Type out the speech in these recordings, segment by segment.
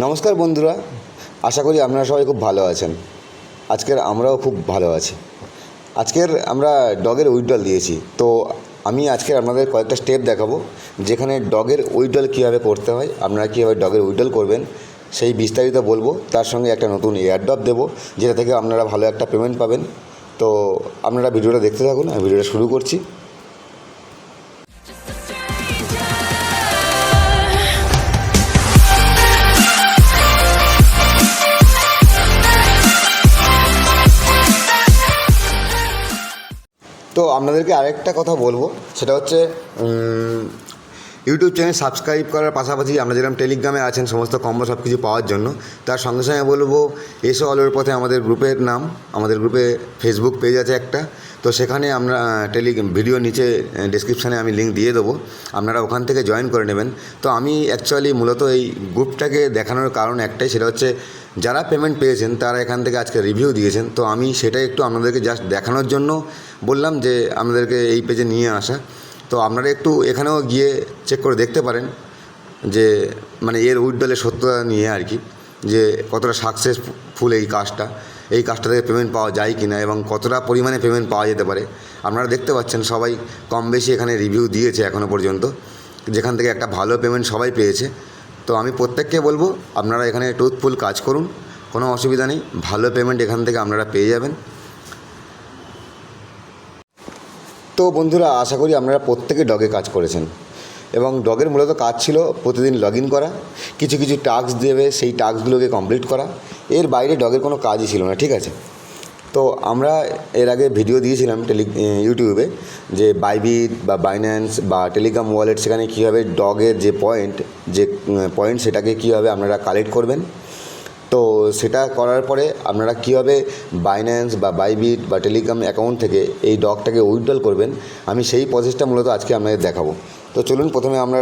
নমস্কার বন্ধুরা, আশা করি আপনারা সবাই খুব ভালো আছেন। আজকের আমরাও খুব ভালো আছি। আজকের আমরা ডগের উইথড্রল দিয়েছি, তো আমি আজকের আপনাদের কয়েকটা স্টেপ দেখাবো যেখানে ডগের উইথড্রল কীভাবে করতে হয়, আপনারা কীভাবে ডগের উইথড্রল করবেন সেই বিস্তারিত বলবো। তার সঙ্গে একটা নতুন এয়ারড্রপ দেবো যেটা থেকে আপনারা ভালো একটা পেমেন্ট পাবেন। তো আপনারা ভিডিওটা দেখতে থাকুন, আমি ভিডিওটা শুরু করছি। তো আপনাদেরকে আরেকটা কথা বলবো, সেটা হচ্ছে ইউটিউব চ্যানেল সাবস্ক্রাইব করার পাশাপাশি আমরা যেরকম টেলিগ্রামে আছেন সমস্ত কম্বো সব কিছু পাওয়ার জন্য, তার সঙ্গে সঙ্গে বলবো এসো আলোর পথে আমাদের গ্রুপের নাম, আমাদের গ্রুপে ফেসবুক পেজ আছে একটা, তো সেখানে আমরা ভিডিও নিচে ডেসক্রিপশানে আমি লিঙ্ক দিয়ে দেবো, আপনারা ওখান থেকে জয়েন করে নেবেন। তো আমি অ্যাকচুয়ালি মূলত এই গ্রুপটাকে দেখানোর কারণ একটাই, সেটা হচ্ছে যারা পেমেন্ট পেয়েছেন তারা এখান থেকে আজকে রিভিউ দিয়েছেন, তো আমি সেটাই একটু আপনাদেরকে জাস্ট দেখানোর জন্য বললাম যে আপনাদেরকে এই পেজে নিয়ে আসা। তো আপনারা একটু এখানেও গিয়ে চেক করে দেখতে পারেন যে মানে এর উইথড্রলের সত্যতা নিয়ে আর কি, যে কতটা সাকসেসফুল এই কাজটা থেকে পেমেন্ট পাওয়া যায় কি না এবং কতটা পরিমাণে পেমেন্ট পাওয়া যেতে পারে। আপনারা দেখতে পাচ্ছেন সবাই কম বেশি এখানে রিভিউ দিয়েছে এখনও পর্যন্ত, যেখান থেকে একটা ভালো পেমেন্ট সবাই পেয়েছে। তো আমি প্রত্যেককে বলবো আপনারা এখানে ট্রুথফুল কাজ করুন, কোনো অসুবিধা নেই, ভালো পেমেন্ট এখান থেকে আপনারা পেয়ে যাবেন। তো বন্ধুরা, আশা করি আপনারা প্রত্যেকে ডগে কাজ করেছেন এবং ডগের মূলত কাজ ছিল প্রতিদিন লগ ইন করা, কিছু কিছু টাস্ক দেবে সেই টাস্কগুলোকে কমপ্লিট করা, এর বাইরে ডগের কোনো কাজই ছিল না, ঠিক আছে। তো আমরা এর আগে ভিডিও দিয়েছিলাম ইউটিউবে যে বাইবিট বা বাইন্যান্স বা টেলিগ্রাম ওয়ালেট, সেখানে কীভাবে ডগের যে পয়েন্ট সেটাকে কীভাবে আপনারা কালেক্ট করবেন। তো সেটা করার পরে আপনারা কীভাবে বাইন্যান্স বা বাইবিট বা টেলিগ্রাম অ্যাকাউন্ট থেকে এই ডগটাকে উইথড্রল করবেন, আমি সেই প্রসেসটা মূলত আজকে আপনাদের দেখাবো। তো চলুন প্রথমে আমরা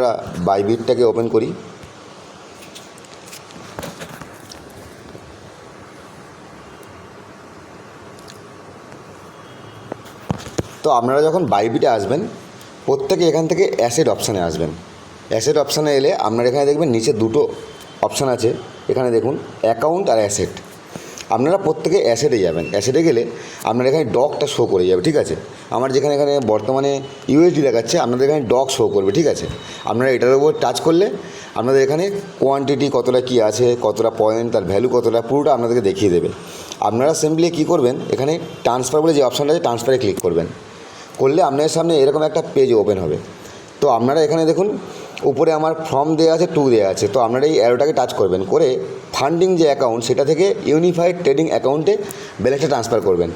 বাইবিটটাকে ওপেন করি। তো আপনারা যখন বাইবিটে আসবেন প্রত্যেকে এখান থেকে অ্যাসেট অপশানে আসবেন। অ্যাসেট অপশানে এলে আপনারা এখানে দেখবেন নিচে দুটো অপশান আছে, এখানে দেখুন অ্যাকাউন্ট আর অ্যাসেট। আপনারা প্রত্যেকে অ্যাসেটে যাবেন, অ্যাসেটে গেলে আপনার এখানে ডগটা শো করে যাবে, ঠিক আছে। আমার যেখানে এখানে বর্তমানে ইউএসডি দেখাচ্ছে, আপনাদের এখানে ডগ শো করবে, ঠিক আছে। আপনারা এটার উপর টাচ করলে আপনাদের এখানে কোয়ান্টিটি কতটা কী আছে, কতটা পয়েন্ট, তার ভ্যালু কতটা, পুরোটা আপনাদেরকে দেখিয়ে দেবে। আপনারা সিম্পলি কী করবেন, এখানে ট্রান্সফার বলে যে অপশানটা আছে ট্রান্সফারে ক্লিক করবেন, করলে আপনাদের সামনে এরকম একটা পেজ ওপেন হবে। তো আপনারা এখানে দেখুন উপরে আমার ফর্ম দেওয়া আছে, দেওয়া আছে, তো আপনারা এই অ্যারোটাকে টাচ করবেন, করে ফান্ডিং যে অ্যাকাউন্ট সেটা থেকে ইউনিফাইড ট্রেডিং অ্যাকাউন্টে ব্যালেন্সটা ট্রান্সফার করবেন।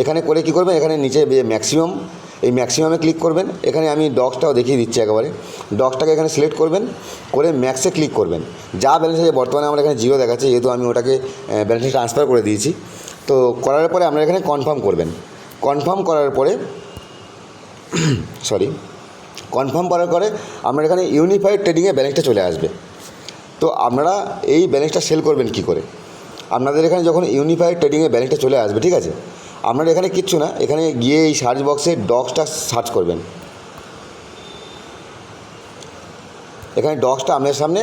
এখানে করে কী করবেন, এখানে নিচে ম্যাক্সিমাম, এই ম্যাক্সিমামে ক্লিক করবেন। এখানে আমি ডগসটাও দেখিয়ে দিচ্ছি একেবারে, ডগসটাকে এখানে সিলেক্ট করবেন, করে ম্যাক্সে ক্লিক করবেন। যা ব্যালেন্স আছে বর্তমানে আমার এখানে জিরো দেখাচ্ছে, যেহেতু আমি ওটাকে ব্যালেন্সে ট্রান্সফার করে দিয়েছি। তো করার পরে আপনারা এখানে কনফার্ম করবেন। কনফার্ম করার পরে কনফার্ম করার পরে আপনার এখানে ইউনিফাইড ট্রেডিংয়ে ব্যালেন্সটা চলে আসবে। তো আপনারা এই ব্যালেন্সটা সেল করবেন কী করে, আপনাদের এখানে যখন ইউনিফাইড ট্রেডিংয়ে ব্যালেন্সটা চলে আসবে, ঠিক আছে, আপনারা এখানে কিচ্ছু না, এখানে গিয়ে এই সার্চ বক্সে ডগসটা সার্চ করবেন। এখানে ডগসটা আপনার সামনে,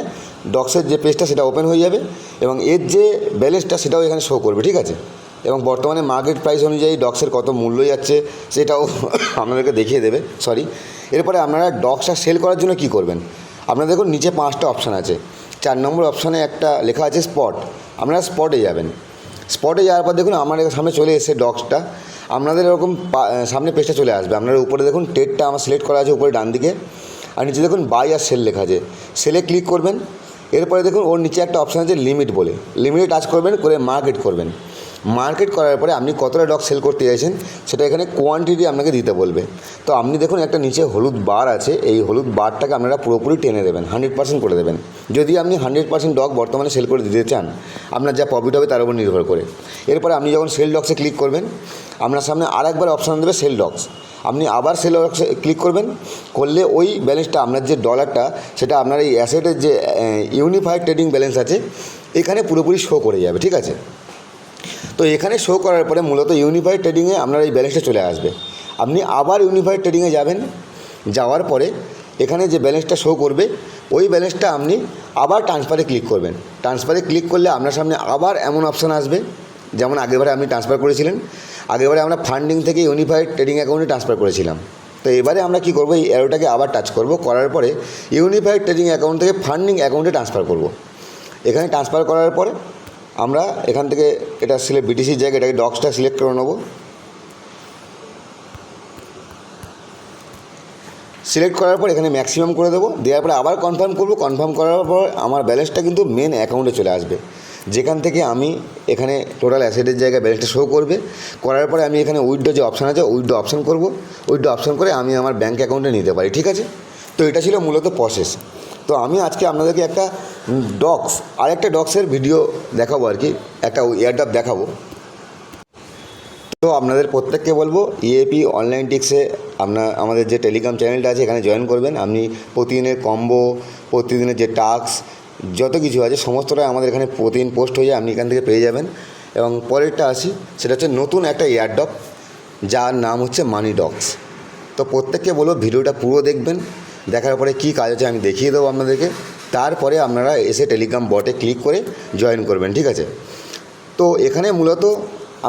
ডগসের যে পেজটা সেটা ওপেন হয়ে যাবে এবং এর যে ব্যালেন্সটা সেটাও এখানে শো করবে, ঠিক আছে। এবং বর্তমানে মার্কেট প্রাইস অনুযায়ী ডগসের কত মূল্য যাচ্ছে সেটাও আপনাদেরকে দেখিয়ে দেবে। এরপরে আপনারা ডগসটা সেল করার জন্য কী করবেন, আপনারা দেখুন নিচে 5টা অপশান আছে। 4 নম্বর অপশানে একটা লেখা আছে স্পট, আপনারা স্পটে যাবেন। স্পটে যাওয়ার পর দেখুন আমার সামনে চলে এসেছে ডগসটা, আপনাদের এরকম সামনে পেজটা চলে আসবে। আপনারা উপরে দেখুন ট্রেডটা আমার সিলেক্ট করা আছে উপরে ডান দিকে, আর নিচে দেখুন বাই আর সেল লেখা আছে, সেলে ক্লিক করবেন। এরপরে দেখুন ওর নিচে একটা অপশান আছে লিমিট বলে, লিমিটে টাচ করবেন, করে মার্কেট করবেন। মার্কেট করার পরে আপনি কতটা ডগ সেল করতে চাইছেন সেটা এখানে কোয়ান্টিটি আপনাকে দিতে বলবে। তো আপনি দেখুন একটা নিচে হলুদ বার আছে, এই হলুদ বারটাকে আপনারা পুরোপুরি টেনে দেবেন, 100% করে দেবেন। যদি আপনি 100% ডগ বর্তমানে সেল করে দিতে চান, আপনার যা প্রফিট হবে তার উপর নির্ভর করে। এরপরে আপনি যখন সেল ডগসে ক্লিক করবেন, আপনার সামনে আরেকবার অপশান দেবে সেল ডগস, আপনি আবার সেল ডগসে ক্লিক করবেন, করলে ওই ব্যালেন্সটা আপনার যে ডলারটা সেটা আপনার এই অ্যাসেটের যে ইউনিফাইড ট্রেডিং ব্যালেন্স আছে এখানে পুরোপুরি শো করে যাবে, ঠিক আছে। তো এখানে শো করার পরে মূলত ইউনিফাইড ট্রেডিংয়ে আপনার এই ব্যালেন্সটা চলে আসবে। আপনি আবার ইউনিফাইড ট্রেডিংয়ে যাবেন, যাওয়ার পরে এখানে যে ব্যালেন্সটা শো করবে ওই ব্যালেন্সটা আপনি আবার ট্রান্সফারে ক্লিক করবেন। ট্রান্সফারে ক্লিক করলে আপনার সামনে আবার এমন অপশান আসবে, যেমন আগেরবারে আপনি ট্রান্সফার করেছিলেন। আগেরবারে আমরা ফান্ডিং থেকে ইউনিফাইড ট্রেডিং অ্যাকাউন্টে ট্রান্সফার করেছিলাম। তো এবারে আমরা কি করব, এই অ্যারোটাকে আবার টাচ করব, করার পরে ইউনিফাইড ট্রেডিং অ্যাকাউন্ট থেকে ফান্ডিং অ্যাকাউন্টে ট্রান্সফার করব। এখানে ট্রান্সফার করার পরে আমরা এখান থেকে এটা সিলেক্ট বিটিসির জায়গায় এটাকে ডক্সটা সিলেক্ট করে নেব। সিলেক্ট করার পর এখানে ম্যাক্সিমাম করে দেবো, দেওয়ার পরে আবার কনফার্ম করব। কনফার্ম করার পর আমার ব্যালেন্সটা কিন্তু মেন অ্যাকাউন্টে চলে আসবে, যেখান থেকে আমি এখানে টোটাল অ্যাসেটের জায়গায় ব্যালেন্সটা শো করবে। করার পরে আমি এখানে উইথড্র যে অপশান আছে উইথড্র অপশান করব। উইথড্র অপশান করে আমি আমার ব্যাঙ্ক অ্যাকাউন্টে নিতে পারি, ঠিক আছে। তো এটা ছিল মূলত প্রসেস। তো আমি আজকে আপনাদেরকে একটা ডক্স আর একটা ডক্সের ভিডিও দেখাবো, আর কি একটা এয়ারড্রপ দেখাবো। তো আপনাদের প্রত্যেককে বলবো ইএপি অনলাইন টিক্সে আমাদের যে টেলিগ্রাম চ্যানেলটা আছে এখানে জয়েন করবেন। আপনি প্রতিদিনের কম্বো, প্রতিদিনের যে টাস্ক যত কিছু আছে সমস্তটাই আমাদের এখানে প্রতিদিন পোস্ট হয়ে যায়, আপনি এখান থেকে পেয়ে যাবেন। এবং পরেরটা আসি, সেটা হচ্ছে নতুন একটা এয়ারড্রপ যার নাম হচ্ছে মানি ডক্স। তো প্রত্যেককে বলবো ভিডিওটা পুরো দেখবেন, দেখার পরে কী কাজ আছে আমি দেখিয়ে দেবো আপনাদেরকে। তারপরে আপনারা এসে টেলিগ্রাম বটে ক্লিক করে জয়েন করবেন, ঠিক আছে। তো এখানে মূলত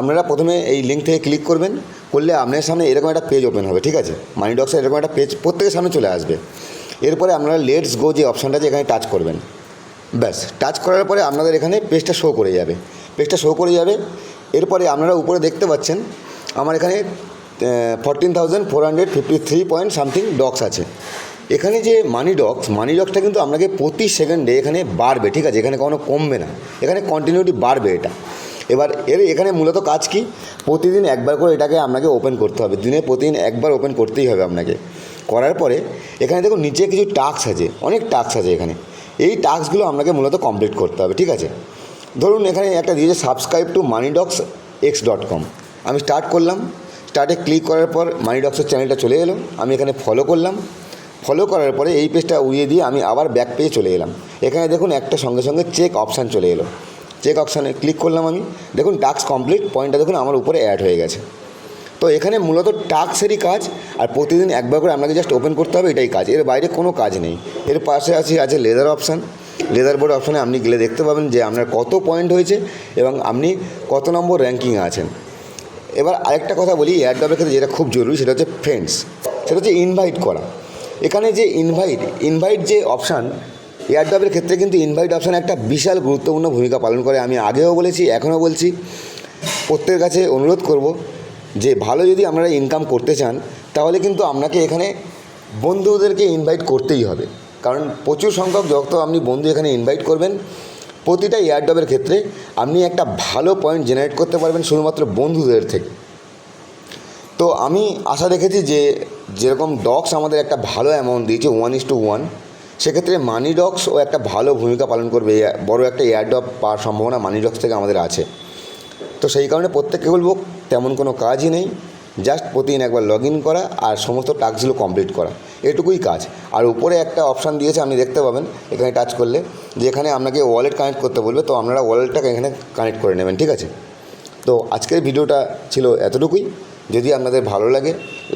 আপনারা প্রথমে এই লিঙ্ক থেকে ক্লিক করবেন, করলে আপনার সামনে এরকম একটা পেজ ওপেন হবে, ঠিক আছে। মানি ডক্সের এরকম একটা পেজ প্রত্যেকের সামনে চলে আসবে। এরপরে আপনারা লেটস গো যে অপশানটা আছে এখানে টাচ করবেন। ব্যাস, টাচ করার পরে আপনাদের এখানে পেজটা শো করে যাবে, পেজটা শো করে যাবে। এরপরে আপনারা উপরে দেখতে পাচ্ছেন আমার এখানে 14,453 পয়েন্ট সামথিং ডক্স আছে। এখানে যে মানি ডক্সটা কিন্তু আপনাকে প্রতি সেকেন্ডে এখানে বাড়বে, ঠিক আছে। এখানে কোনো কমবে না, এখানে কন্টিনিউটি বাড়বে এটা। এবার এখানে মূলত কাজ কি, প্রতিদিন একবার করে এটাকে আপনাকে ওপেন করতে হবে, দিনে প্রতিদিন একবার ওপেন করতেই হবে আপনাকে। করার পরে এখানে দেখুন নিচে কিছু টাস্ক আছে, অনেক টাস্ক আছে এখানে। এই টাস্কগুলো আপনাকে মূলত কমপ্লিট করতে হবে, ঠিক আছে। ধরুন এখানে একটা দিয়েছে সাবস্ক্রাইব টু moneydocsx.com। আমি স্টার্ট করলাম, স্টার্টে ক্লিক করার পর মানি ডক্সের চ্যানেলটা চলে এলো। আমি এখানে ফলো করলাম, ফলো করার পরে এই পেজটা উড়িয়ে দিয়ে আমি আবার ব্যাক পেজে চলে এলাম। এখানে দেখুন একটা সঙ্গে সঙ্গে চেক অপশান চলে এলো, চেক অপশানে ক্লিক করলাম আমি, দেখুন টাস্ক কমপ্লিট, পয়েন্টটা দেখুন আমার উপরে অ্যাড হয়ে গেছে। তো এখানে মূলত টাস্কেরই কাজ, আর প্রতিদিন একবার করে আপনাকে জাস্ট ওপেন করতে হবে, এটাই কাজ, এর বাইরে কোনো কাজ নেই। এর পাশে আছে লেদার অপশান। লেদার বোর্ড অপশানে আপনি গেলে দেখতে পাবেন যে আপনার কত পয়েন্ট হয়েছে এবং আপনি কত নম্বর র্যাঙ্কিংয়ে আছেন। এবার আরেকটা কথা বলি, এয়ারড্রপের ক্ষেত্রে যেটা খুব জরুরি সেটা হচ্ছে ফ্রেন্ডস, সেটা হচ্ছে ইনভাইট করা। এখানে যে ইনভাইট যে অপশান, এয়ারড্রপের ক্ষেত্রে কিন্তু ইনভাইট অপশান একটা বিশাল গুরুত্বপূর্ণ ভূমিকা পালন করে। আমি আগেও বলেছি, এখনও বলছি, প্রত্যেকের কাছে অনুরোধ করব যে ভালো যদি আপনারা ইনকাম করতে চান তাহলে কিন্তু আপনাকে এখানে বন্ধুদেরকে ইনভাইট করতেই হবে। কারণ প্রচুর সংখ্যক যত আপনি বন্ধু এখানে ইনভাইট করবেন, প্রতিটা এয়ারড্রপের ক্ষেত্রে আপনি একটা ভালো পয়েন্ট জেনারেট করতে পারবেন শুধুমাত্র বন্ধুদের থেকে। তো আমি আশা রেখেছি যে যেরকম ডক্স আমাদের একটা ভালো অ্যামাউন্ট দিয়েছে 1:1, সেক্ষেত্রে মানি ডক্সও একটা ভালো ভূমিকা পালন করবে। বড় একটা এয়ারড্রপ পাওয়ার সম্ভাবনা মানি ডক্স থেকে আমাদের আছে। তো সেই কারণে প্রত্যেককে বলবো তেমন কোনো কাজই নেই, জাস্ট প্রতিদিন একবার লগ ইন করা আর সমস্ত টাস্কগুলো কমপ্লিট করা, এটুকুই কাজ। আর উপরে একটা অপশান দিয়েছে আপনি দেখতে পাবেন, এখানে টাচ করলে যেখানে আপনাকে ওয়ালেট কানেক্ট করতে বলবে, তো আপনারা ওয়ালেটটাকে এখানে কানেক্ট করে নেবেন, ঠিক আছে। তো আজকের ভিডিওটা ছিল এতটুকুই। যদি আপনাদের ভালো লাগে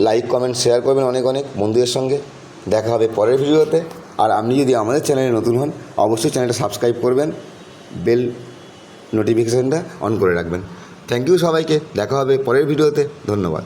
লাইক কমেন্ট শেয়ার করবেন অনেক বন্ধুদের সঙ্গে। দেখা হবে পরের ভিডিওতে। আর আপনি যদি আমাদের চ্যানেলে নতুন হন অবশ্যই চ্যানেলটা সাবস্ক্রাইব করবেন, বেল নোটিফিকেশানটা অন করে রাখবেন। থ্যাংক ইউ সবাইকে, দেখা হবে পরের ভিডিওতে। ধন্যবাদ।